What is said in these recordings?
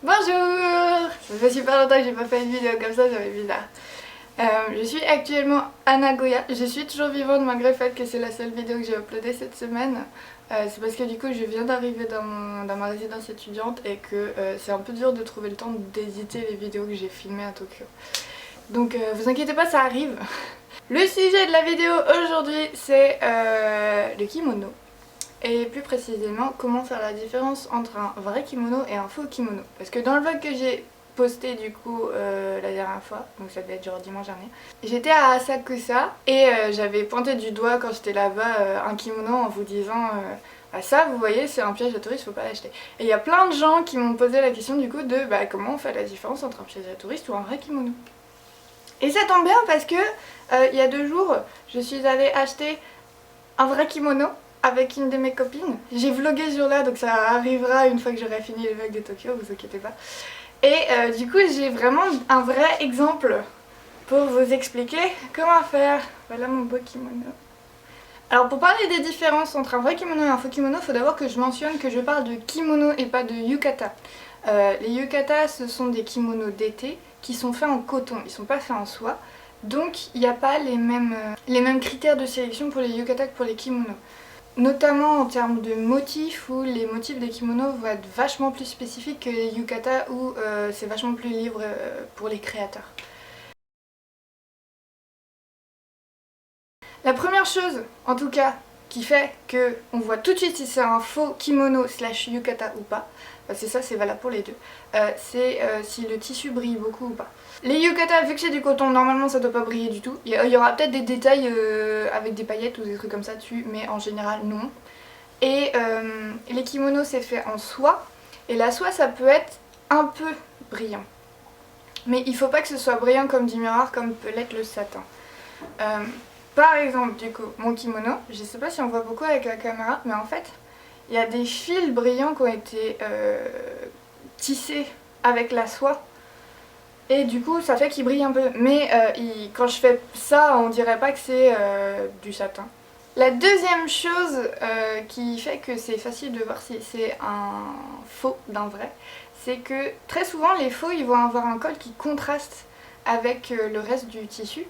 Bonjour! Ça fait super longtemps que j'ai pas fait une vidéo comme ça fait bizarre. Je suis actuellement à Nagoya. Je suis toujours vivante malgré le fait que c'est la seule vidéo que j'ai uploadée cette semaine. C'est parce que du coup je viens d'arriver dans ma résidence étudiante et que c'est un peu dur de trouver le temps d'éditer les vidéos que j'ai filmées à Tokyo. Donc vous inquiétez pas, ça arrive. Le sujet de la vidéo aujourd'hui c'est le kimono. Et plus précisément, comment faire la différence entre un vrai kimono et un faux kimono. Parce que dans le vlog que j'ai posté du coup la dernière fois, donc ça devait être genre dimanche dernier, j'étais à Asakusa et j'avais pointé du doigt quand j'étais là-bas un kimono en vous disant ah ça vous voyez c'est un piège à touristes, faut pas l'acheter. Et il y a plein de gens qui m'ont posé la question du coup de comment on fait la différence entre un piège à touristes ou un vrai kimono. Et ça tombe bien parce que il y a 2 jours je suis allée acheter un vrai kimono avec une de mes copines. J'ai vlogué ce jour-là, donc ça arrivera une fois que j'aurai fini le vlog de Tokyo, vous inquiétez pas. Et du coup j'ai vraiment un vrai exemple pour vous expliquer comment faire. Voilà mon beau kimono. Alors pour parler des différences entre un vrai kimono et un faux kimono, il faut d'abord que je mentionne que je parle de kimono et pas de yukata. Les yukata ce sont des kimonos d'été qui sont faits en coton, ils sont pas faits en soie. Donc il n'y a pas les mêmes critères de sélection pour les yukata que pour les kimonos. Notamment en termes de motifs où les motifs des kimonos vont être vachement plus spécifiques que les yukata où c'est vachement plus libre pour les créateurs. La première chose en tout cas qui fait qu'on voit tout de suite si c'est un faux kimono slash yukata ou pas, c'est ça, c'est valable pour les deux, c'est si le tissu brille beaucoup ou pas. Les yukata, vu que c'est du coton, normalement ça doit pas briller du tout. Il y aura peut-être des détails avec des paillettes ou des trucs comme ça dessus, mais en général non. Et les kimonos c'est fait en soie, et la soie ça peut être un peu brillant. Mais il faut pas que ce soit brillant comme du miroir comme peut l'être le satin. Par exemple, du coup, mon kimono, je sais pas si on voit beaucoup avec la caméra, mais en fait, il y a des fils brillants qui ont été tissés avec la soie. Et du coup, ça fait qu'il brille un peu. Mais quand je fais ça, on dirait pas que c'est du satin. La deuxième chose qui fait que c'est facile de voir si c'est un faux d'un vrai, c'est que très souvent, les faux, ils vont avoir un col qui contraste avec le reste du tissu.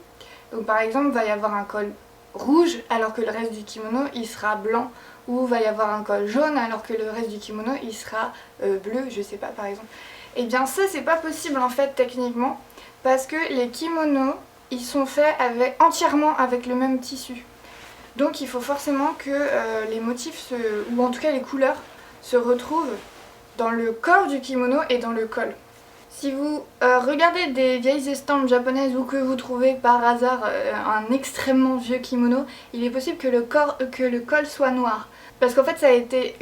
Donc par exemple, il va y avoir un col rouge alors que le reste du kimono il sera blanc, ou il va y avoir un col jaune alors que le reste du kimono il sera bleu, je sais pas par exemple. Et bien ça c'est pas possible en fait techniquement parce que les kimonos ils sont faits entièrement avec le même tissu. Donc il faut forcément que les motifs, ou en tout cas les couleurs, se retrouvent dans le corps du kimono et dans le col. Si vous regardez des vieilles estampes japonaises ou que vous trouvez par hasard un extrêmement vieux kimono, il est possible que le col soit noir. Parce qu'en fait ça a été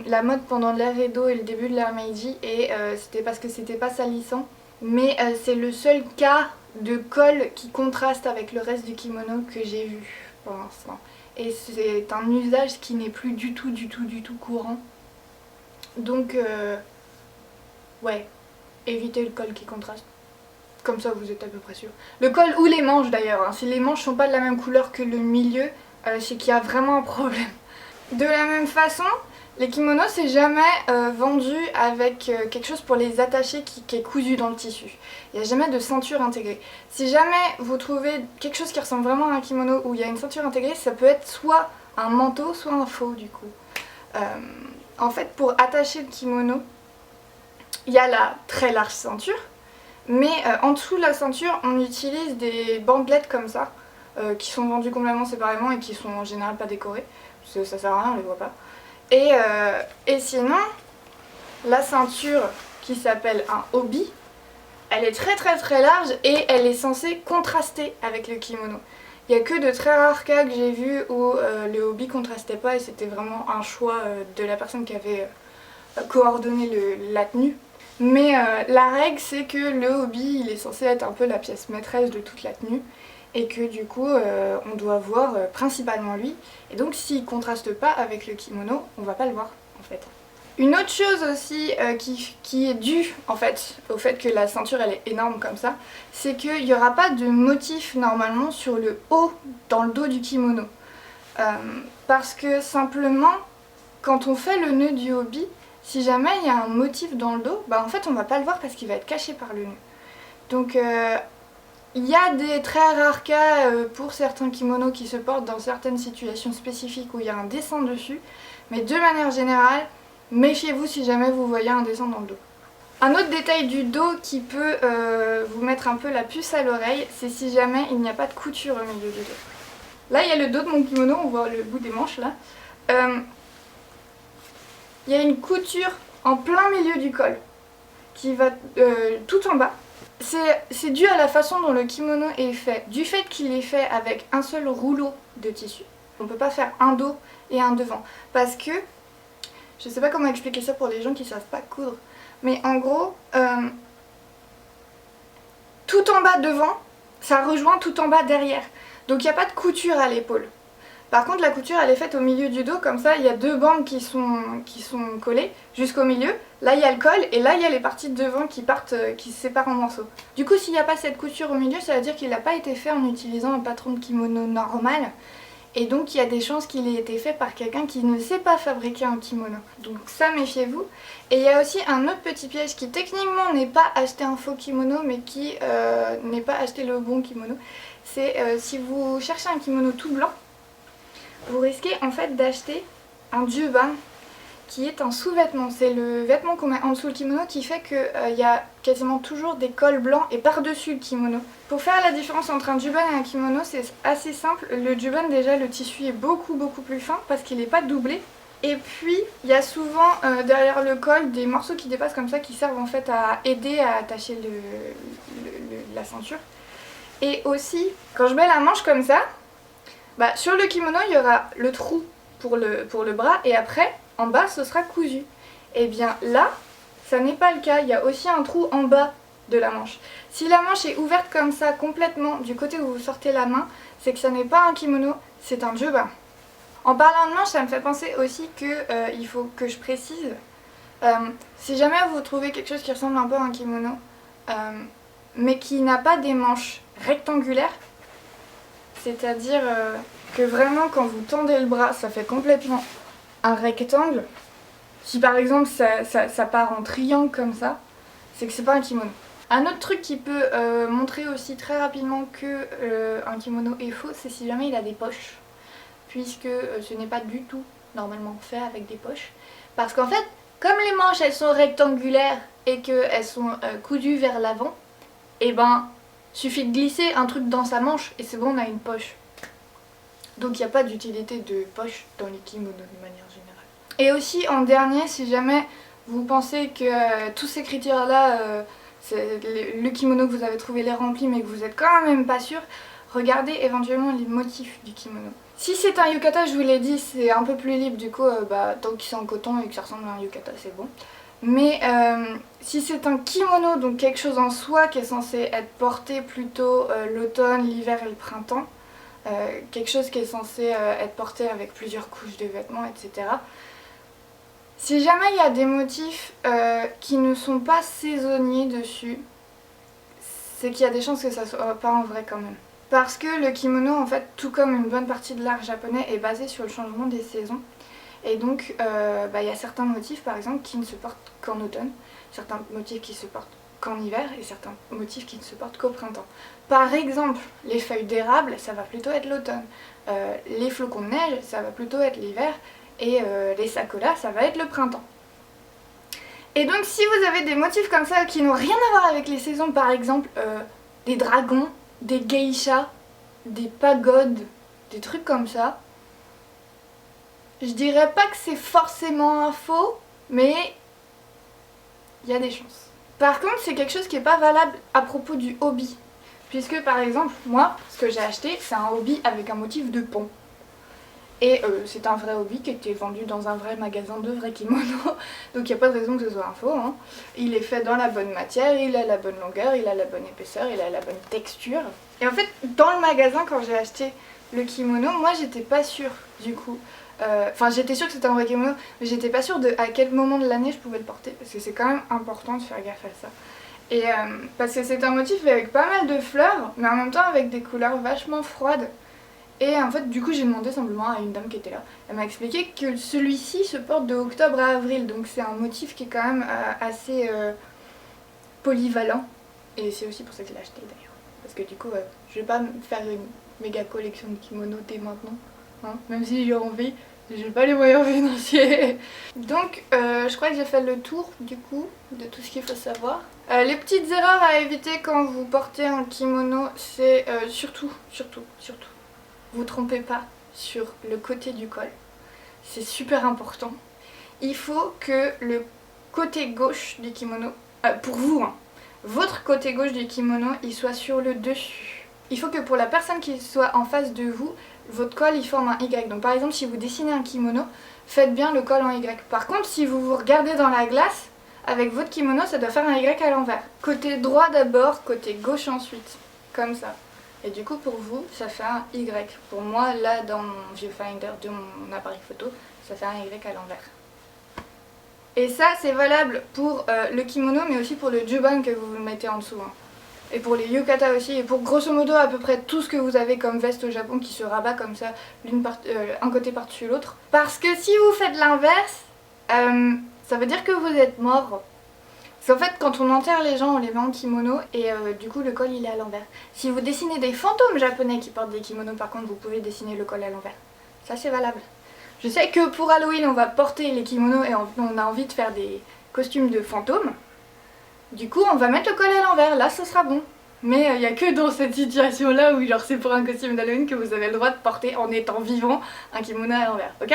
la mode pendant l'ère Edo et le début de l'ère Meiji, et c'était parce que c'était pas salissant. Mais c'est le seul cas de col qui contraste avec le reste du kimono que j'ai vu pour l'instant. Et c'est un usage qui n'est plus du tout courant. Donc ouais. Évitez le col qui contraste. Comme ça vous êtes à peu près sûr. Le col ou les manches d'ailleurs. Hein. Si les manches sont pas de la même couleur que le milieu, c'est qu'il y a vraiment un problème. De la même façon, les kimonos c'est jamais vendu avec quelque chose pour les attacher qui est cousu dans le tissu. Il n'y a jamais de ceinture intégrée. Si jamais vous trouvez quelque chose qui ressemble vraiment à un kimono où il y a une ceinture intégrée, ça peut être soit un manteau, soit un faux du coup. En fait, pour attacher le kimono, il y a la très large ceinture, mais en dessous de la ceinture on utilise des bandelettes comme ça qui sont vendues complètement séparément et qui sont en général pas décorées parce que ça sert à rien, on les voit pas. Et sinon la ceinture qui s'appelle un obi, elle est très large et elle est censée contraster avec le kimono. Il n'y a que de très rares cas que j'ai vus où le obi contrastait pas et c'était vraiment un choix de la personne qui avait coordonné la tenue. Mais la règle c'est que le obi il est censé être un peu la pièce maîtresse de toute la tenue et que du coup on doit voir principalement lui, et donc s'il contraste pas avec le kimono on va pas le voir en fait. Une autre chose aussi qui est due en fait au fait que la ceinture elle est énorme comme ça, c'est qu'il n'y aura pas de motif normalement sur le haut dans le dos du kimono. Parce que simplement quand on fait le nœud du obi, si jamais il y a un motif dans le dos, bah en fait on va pas le voir parce qu'il va être caché par le nœud. Donc il y a des très rares cas pour certains kimonos qui se portent dans certaines situations spécifiques où il y a un dessin dessus, mais de manière générale, méfiez-vous si jamais vous voyez un dessin dans le dos. Un autre détail du dos qui peut vous mettre un peu la puce à l'oreille, c'est si jamais il n'y a pas de couture au milieu du dos. Là il y a le dos de mon kimono, on voit le bout des manches là. Il y a une couture en plein milieu du col qui va tout en bas. C'est dû à la façon dont le kimono est fait, du fait qu'il est fait avec un seul rouleau de tissu. On ne peut pas faire un dos et un devant parce que, je ne sais pas comment expliquer ça pour les gens qui ne savent pas coudre, mais en gros, tout en bas devant, ça rejoint tout en bas derrière. Donc il n'y a pas de couture à l'épaule. Par contre la couture elle est faite au milieu du dos, comme ça il y a deux bandes qui sont collées jusqu'au milieu. Là il y a le col et là il y a les parties de devant qui se séparent en morceaux. Du coup s'il n'y a pas cette couture au milieu, ça veut dire qu'il n'a pas été fait en utilisant un patron de kimono normal. Et donc il y a des chances qu'il ait été fait par quelqu'un qui ne sait pas fabriquer un kimono. Donc ça méfiez-vous. Et il y a aussi un autre petit piège qui techniquement n'est pas acheter un faux kimono mais qui n'est pas acheter le bon kimono. C'est si vous cherchez un kimono tout blanc, vous risquez en fait d'acheter un juban qui est un sous-vêtement. C'est le vêtement qu'on met en dessous le kimono qui fait qu'il y a quasiment toujours des cols blancs et par-dessus le kimono. Pour faire la différence entre un juban et un kimono, c'est assez simple. Le juban déjà, le tissu est beaucoup plus fin parce qu'il n'est pas doublé. Et puis il y a souvent derrière le col des morceaux qui dépassent comme ça qui servent en fait à aider à attacher la ceinture. Et aussi, quand je mets la manche comme ça, bah, sur le kimono, il y aura le trou pour le bras et après, en bas, ce sera cousu. Et bien là, ça n'est pas le cas. Il y a aussi un trou en bas de la manche. Si la manche est ouverte comme ça, complètement, du côté où vous sortez la main, c'est que ça n'est pas un kimono, c'est un juban. En parlant de manche, ça me fait penser aussi qu'il faut que je précise, si jamais vous trouvez quelque chose qui ressemble un peu à un kimono, mais qui n'a pas des manches rectangulaires, c'est-à-dire que vraiment quand vous tendez le bras ça fait complètement un rectangle. Si par exemple ça part en triangle comme ça, c'est que c'est pas un kimono. Un autre truc qui peut montrer aussi très rapidement que un kimono est faux, c'est si jamais il a des poches. Puisque ce n'est pas du tout normalement fait avec des poches. Parce qu'en fait, comme les manches elles sont rectangulaires et qu'elles sont coudues vers l'avant, et ben suffit de glisser un truc dans sa manche et c'est bon, on a une poche. Donc il n'y a pas d'utilité de poche dans les kimonos de manière générale. Et aussi en dernier, si jamais vous pensez que tous ces critères là, le kimono que vous avez trouvé les remplit mais que vous n'êtes quand même pas sûr, regardez éventuellement les motifs du kimono. Si c'est un yukata, je vous l'ai dit, c'est un peu plus libre, du coup tant qu'ils sont en coton et que ça ressemble à un yukata c'est bon. Mais si c'est un kimono, donc quelque chose en soie qui est censé être porté plutôt l'automne, l'hiver et le printemps, quelque chose qui est censé être porté avec plusieurs couches de vêtements, etc. Si jamais il y a des motifs qui ne sont pas saisonniers dessus, c'est qu'il y a des chances que ça soit pas en vrai quand même. Parce que le kimono, en fait, tout comme une bonne partie de l'art japonais, est basé sur le changement des saisons. Et donc, y a certains motifs, par exemple, qui ne se portent qu'en automne, certains motifs qui se portent qu'en hiver, et certains motifs qui ne se portent qu'au printemps. Par exemple, les feuilles d'érable, ça va plutôt être l'automne. Les flocons de neige, ça va plutôt être l'hiver. Et les sakuras, ça va être le printemps. Et donc, si vous avez des motifs comme ça qui n'ont rien à voir avec les saisons, par exemple, des dragons, des geishas, des pagodes, des trucs comme ça, je dirais pas que c'est forcément un faux, mais il y a des chances. Par contre, c'est quelque chose qui n'est pas valable à propos du hobby. Puisque par exemple, moi, ce que j'ai acheté, c'est un hobby avec un motif de pont. Et c'est un vrai hobby qui était vendu dans un vrai magasin de vrais kimonos. Donc il n'y a pas de raison que ce soit un faux. Hein. Il est fait dans la bonne matière, il a la bonne longueur, il a la bonne épaisseur, il a la bonne texture. Et en fait, dans le magasin, quand j'ai acheté le kimono, moi j'étais pas sûre du coup. Enfin j'étais sûre que c'était un vrai kimono, mais j'étais pas sûre de à quel moment de l'année je pouvais le porter. Parce que c'est quand même important de faire gaffe à ça. Et parce que c'est un motif avec pas mal de fleurs, mais en même temps avec des couleurs vachement froides. Et en fait du coup j'ai demandé simplement à une dame qui était là, elle m'a expliqué que celui-ci se porte de octobre à avril, donc c'est un motif qui est quand même assez polyvalent. Et c'est aussi pour ça que je l'ai acheté d'ailleurs. Parce que du coup je vais pas me faire une méga collection de kimonos dès maintenant, hein, même si j'ai envie. J'ai pas les moyens financiers. Donc je crois que j'ai fait le tour du coup de tout ce qu'il faut savoir. Les petites erreurs à éviter quand vous portez un kimono, c'est surtout, vous trompez pas sur le côté du col. C'est super important. Il faut que le côté gauche du kimono, pour vous, hein, votre côté gauche du kimono, il soit sur le dessus. Il faut que pour la personne qui soit en face de vous, votre col il forme un Y. Donc par exemple si vous dessinez un kimono, faites bien le col en Y. Par contre si vous vous regardez dans la glace, avec votre kimono ça doit faire un Y à l'envers. Côté droit d'abord, côté gauche ensuite. Comme ça. Et du coup pour vous ça fait un Y. Pour moi là dans mon viewfinder de mon appareil photo, ça fait un Y à l'envers. Et ça c'est valable pour le kimono mais aussi pour le juban que vous mettez en dessous. Hein. Et pour les yukata aussi, et pour grosso modo à peu près tout ce que vous avez comme veste au Japon qui se rabat comme ça, un côté par-dessus l'autre. Parce que si vous faites l'inverse, ça veut dire que vous êtes mort. Parce qu'en fait quand on enterre les gens on les met en kimono et du coup le col il est à l'envers. Si vous dessinez des fantômes japonais qui portent des kimonos par contre vous pouvez dessiner le col à l'envers. Ça c'est valable. Je sais que pour Halloween on va porter les kimonos et on a envie de faire des costumes de fantômes. Du coup on va mettre le col à l'envers, là ce sera bon. Mais il n'y a que dans cette situation là où genre c'est pour un costume d'Halloween que vous avez le droit de porter en étant vivant un kimono à l'envers, ok?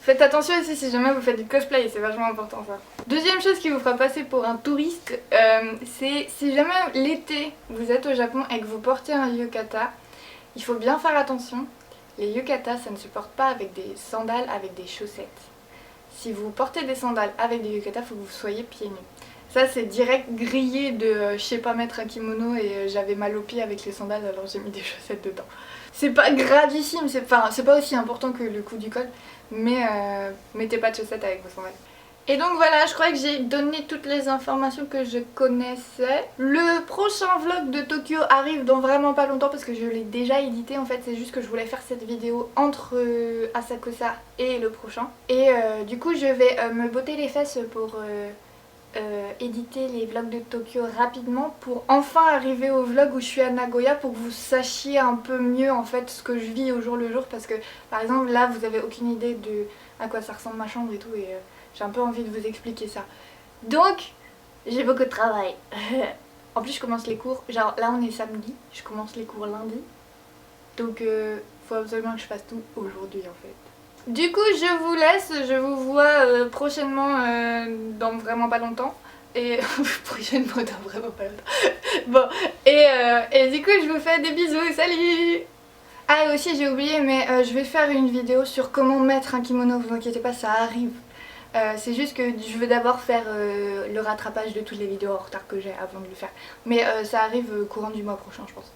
Faites attention aussi si jamais vous faites du cosplay, c'est vachement important ça. Deuxième chose qui vous fera passer pour un touriste, c'est si jamais l'été vous êtes au Japon et que vous portez un yukata, il faut bien faire attention. Les yukata ça ne se porte pas avec des sandales, avec des chaussettes. Si vous portez des sandales avec des yukata, il faut que vous soyez pieds nus. Ça c'est direct grillé de je sais pas mettre un kimono et j'avais mal aux pieds avec les sandales alors j'ai mis des chaussettes dedans. C'est pas gravissime, c'est pas aussi important que le coup du col, mais mettez pas de chaussettes avec vos sandales. Et donc voilà, je crois que j'ai donné toutes les informations que je connaissais. Le prochain vlog de Tokyo arrive dans vraiment pas longtemps parce que je l'ai déjà édité en fait, c'est juste que je voulais faire cette vidéo entre Asakusa et le prochain. Et du coup je vais me botter les fesses pour éditer les vlogs de Tokyo rapidement pour enfin arriver au vlog où je suis à Nagoya pour que vous sachiez un peu mieux en fait ce que je vis au jour le jour parce que par exemple là vous avez aucune idée de à quoi ça ressemble ma chambre et tout et j'ai un peu envie de vous expliquer ça. Donc j'ai beaucoup de travail. En plus je commence les cours, genre là on est samedi, je commence les cours lundi donc faut absolument que je fasse tout aujourd'hui en fait. Du coup je vous laisse, je vous vois prochainement dans vraiment pas longtemps. Et prochainement dans vraiment pas longtemps. Bon, et du coup je vous fais des bisous, salut! Ah et aussi j'ai oublié mais je vais faire une vidéo sur comment mettre un kimono, vous inquiétez pas ça arrive. C'est juste que je veux d'abord faire le rattrapage de toutes les vidéos en retard que j'ai avant de le faire. Mais ça arrive courant du mois prochain je pense.